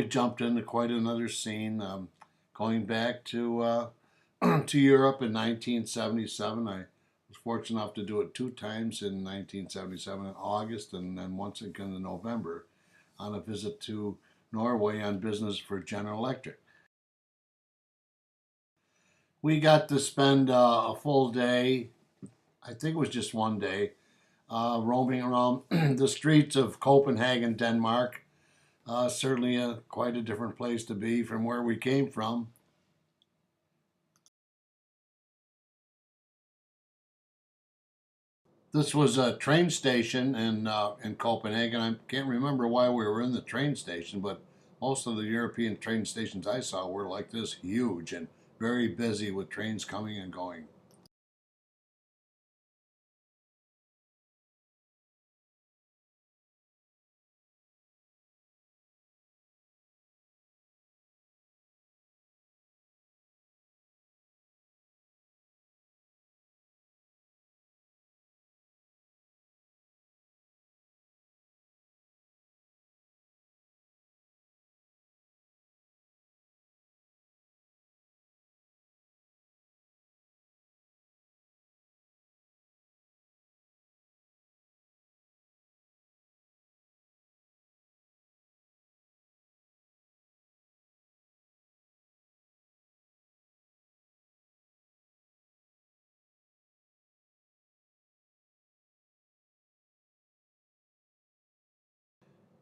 we jumped into quite another scene. Going back to to Europe in 1977. I was fortunate enough to do it two times in 1977 in August and then once again in November on a visit to Norway on business for General Electric. We got to spend a full day, I think it was just one day, roaming around the streets of Copenhagen, Denmark. Certainly quite a different place to be from where we came from. This was a train station in Copenhagen. I can't remember why we were in the train station, but most of the European train stations I saw were like this, huge and very busy with trains coming and going.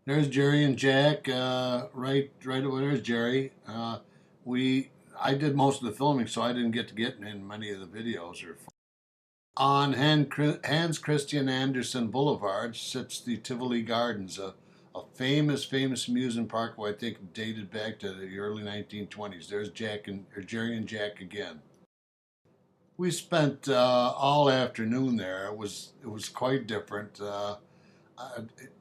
There's Gerry and Jack. Right over there's Gerry. We I did most of the filming, so I didn't get to get in many of the videos. Or on Hans Christian Andersen Boulevard sits the Tivoli Gardens, a famous amusement park where I think dated back to the early 1920s. There's Gerry and Jack again. We spent all afternoon there. It was quite different.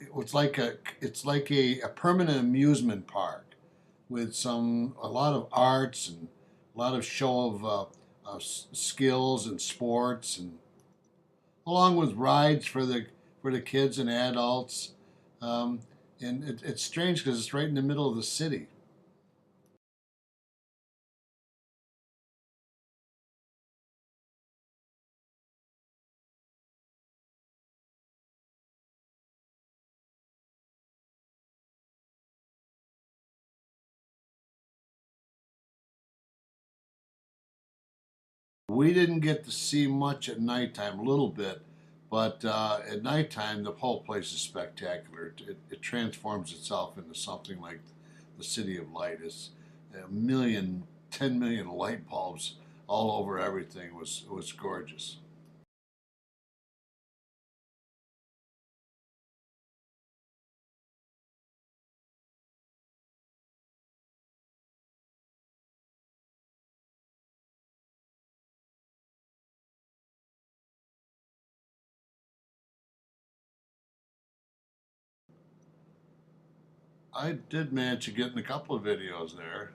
It was like a permanent amusement park with a lot of arts and a lot of show of skills and sports, and along with rides for the kids and adults. Um, and it's strange because it's right in the middle of the city. We didn't get to see much at nighttime, a little bit, but at nighttime the whole place is spectacular. It transforms itself into something like the City of Light. It's a million, 10 million light bulbs all over everything. It was gorgeous. I did manage to get in a couple of videos there.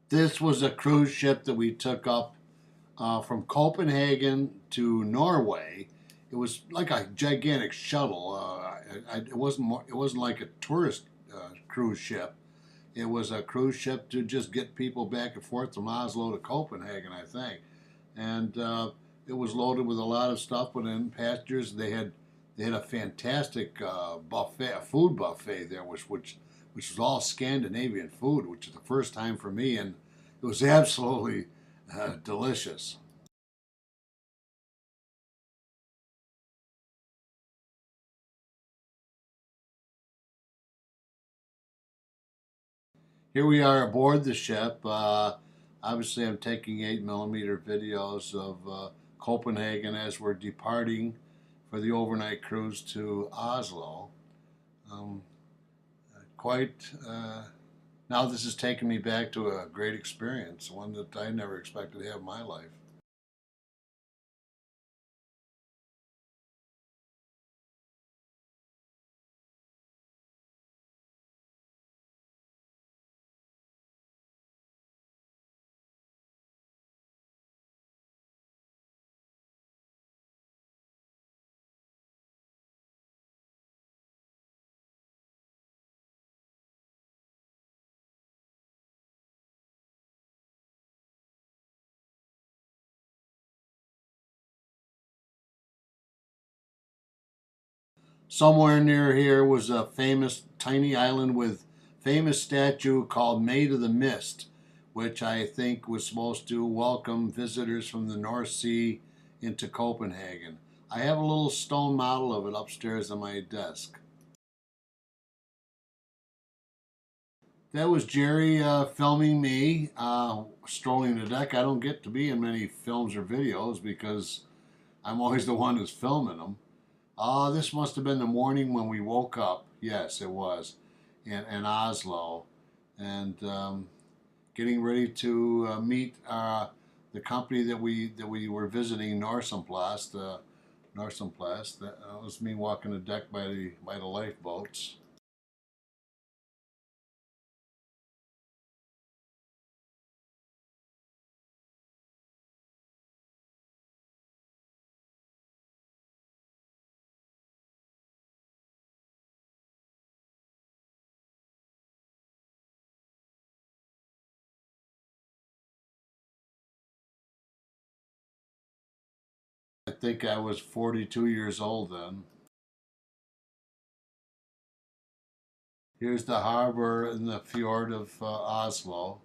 This was a cruise ship that we took up from Copenhagen to Norway. It was like a gigantic shuttle. It wasn't more, it wasn't like a tourist cruise ship. It was a cruise ship to just get people back and forth from Oslo to Copenhagen, I think. And it was loaded with a lot of stuff. But in passengers, they had a fantastic buffet, a food buffet there, which was all Scandinavian food, which is the first time for me, and it was absolutely delicious. Here we are aboard the ship. Obviously, I'm taking 8mm videos of Copenhagen as we're departing for the overnight cruise to Oslo. Um, quite Now this has taken me back to a great experience, one that I never expected to have in my life. Somewhere near here was a famous tiny island with famous statue called Maid of the Mist, which I think was supposed to welcome visitors from the North Sea into Copenhagen. I have a little stone model of it upstairs on my desk. That was Gerry filming me strolling the deck. I don't get to be in many films or videos because I'm always the one who's filming them. This must have been the morning when we woke up. Yes, it was in Oslo, and getting ready to meet the company that we were visiting, Norsenplast. Norsenplast. That was me walking the deck by the lifeboats. I think I was 42 years old then. Here's the harbor in the fjord of Oslo.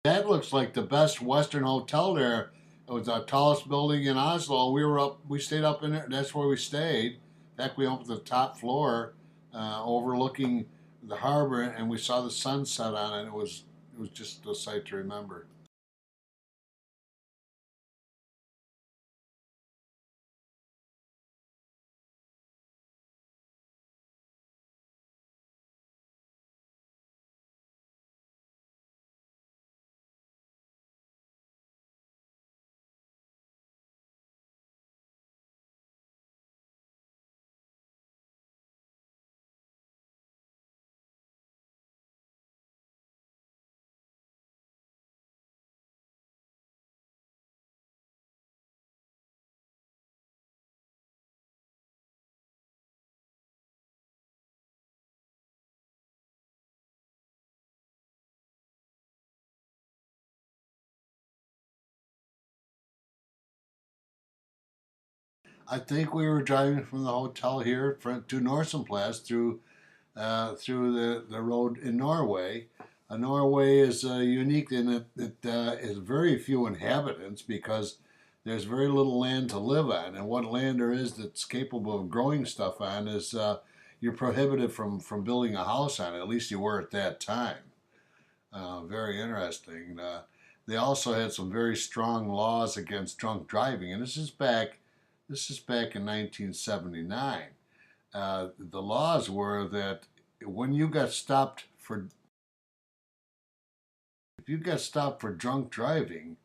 That looks like the best Western hotel there. It was the tallest building in Oslo. We stayed up in there. That's where we stayed. In fact, we went up to the top floor, overlooking the harbor, and we saw the sunset on it. It was just a sight to remember. I think we were driving from the hotel here to Norsenplast through the road in Norway. Norway is unique in that it is very few inhabitants because there's very little land to live on, and what land there is that's capable of growing stuff on is you're prohibited from building a house on it. At least you were at that time. Very interesting. They also had some very strong laws against drunk driving, and this is back in 1979. The laws were that when you got stopped for if you got stopped for drunk driving,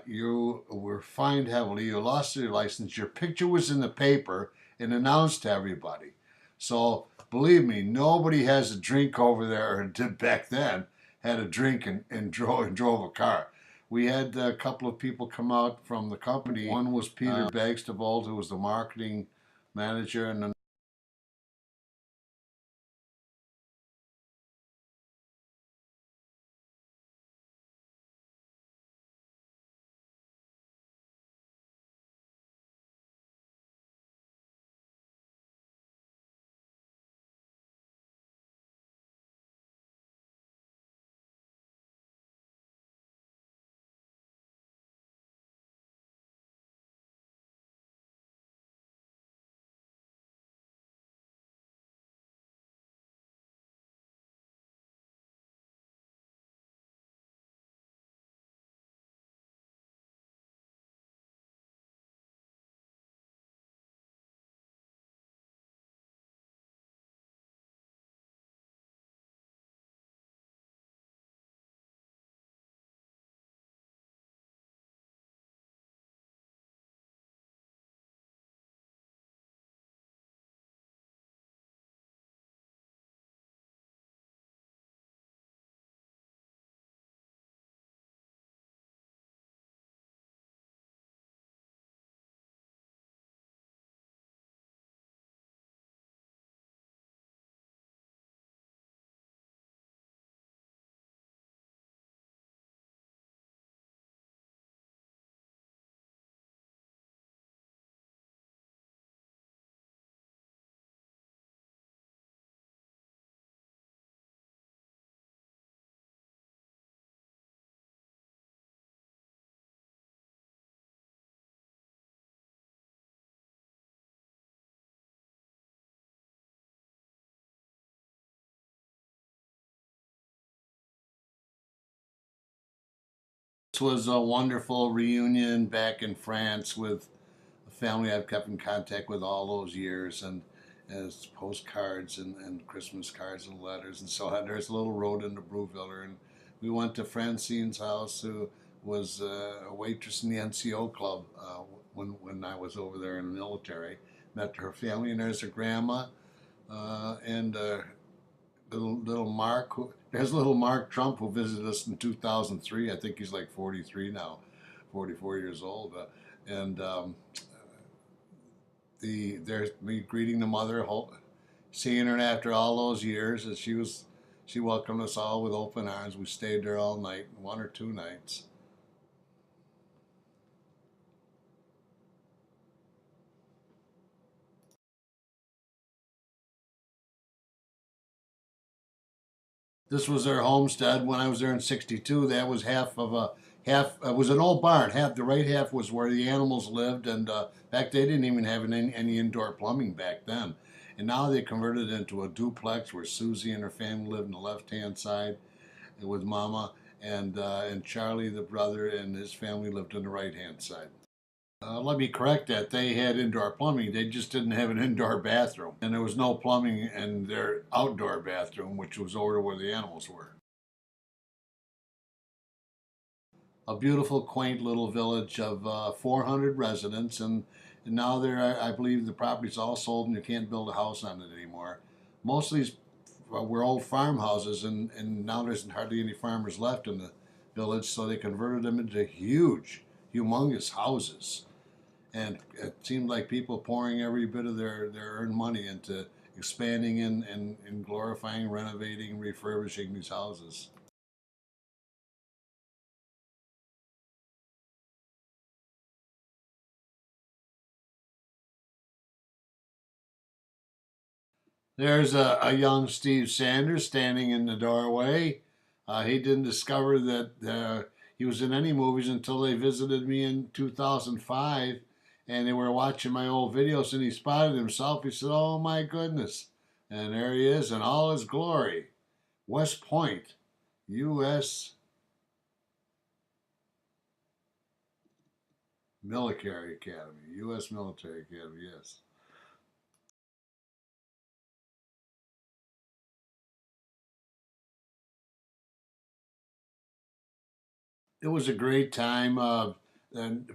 you were fined heavily. You lost your license. Your picture was in the paper and announced to everybody. So believe me, nobody has a drink over there, or did back then, had a drink and drove a car. We had a couple of people come out from the company. One was Peter Bagstavold, who was the marketing manager, and this was a wonderful reunion back in France with a family I've kept in contact with all those years, and as postcards and Christmas cards and letters and so on. There's a little road into Brewviller, and we went to Francine's house, who was a waitress in the NCO club when I was over there in the military. Met her family, and there's her grandma and little Mark. There's little Mark Trump, who visited us in 2003. I think he's like 43 now, 44 years old, and there's me greeting the mother, seeing her after all those years, as she welcomed us all with open arms. We stayed there all night, 1 or 2 nights. This was their homestead. When I was there in '62, that was half of a half. It was an old barn. Half the right half was where the animals lived, and back they didn't even have any indoor plumbing back then. And now they converted it into a duplex where Susie and her family lived on the left-hand side with Mama, and Charlie, the brother, and his family lived on the right-hand side. Let me correct that. They had indoor plumbing. They just didn't have an indoor bathroom. And there was no plumbing in their outdoor bathroom, which was over where the animals were. A beautiful, quaint little village of 400 residents. And now I believe the property's all sold and you can't build a house on it anymore. Most of these were old farmhouses, and now there's hardly any farmers left in the village, so they converted them into huge, humongous houses. And it seemed like people pouring every bit of their earned money into expanding and glorifying, renovating, refurbishing these houses. There's a young Steve Sanders standing in the doorway. He didn't discover that he was in any movies until they visited me in 2005, and they were watching my old videos, and he spotted himself. He said, "Oh my goodness." And there he is in all his glory. West Point, U.S. Military Academy. U.S. Military Academy, yes. It was a great time. And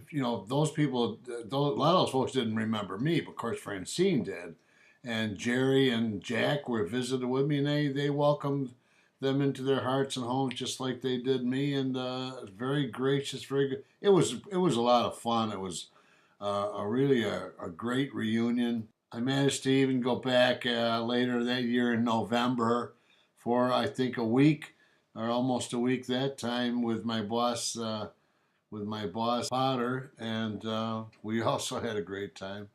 those people, a lot of those folks didn't remember me, but of course Francine did. And Jerry and Jack were visited with me, and they welcomed them into their hearts and homes just like they did me, and very gracious, very good. It was a lot of fun. It was a great reunion. I managed to even go back later that year in November for I think a week or almost a week that time with my boss Potter, and we also had a great time.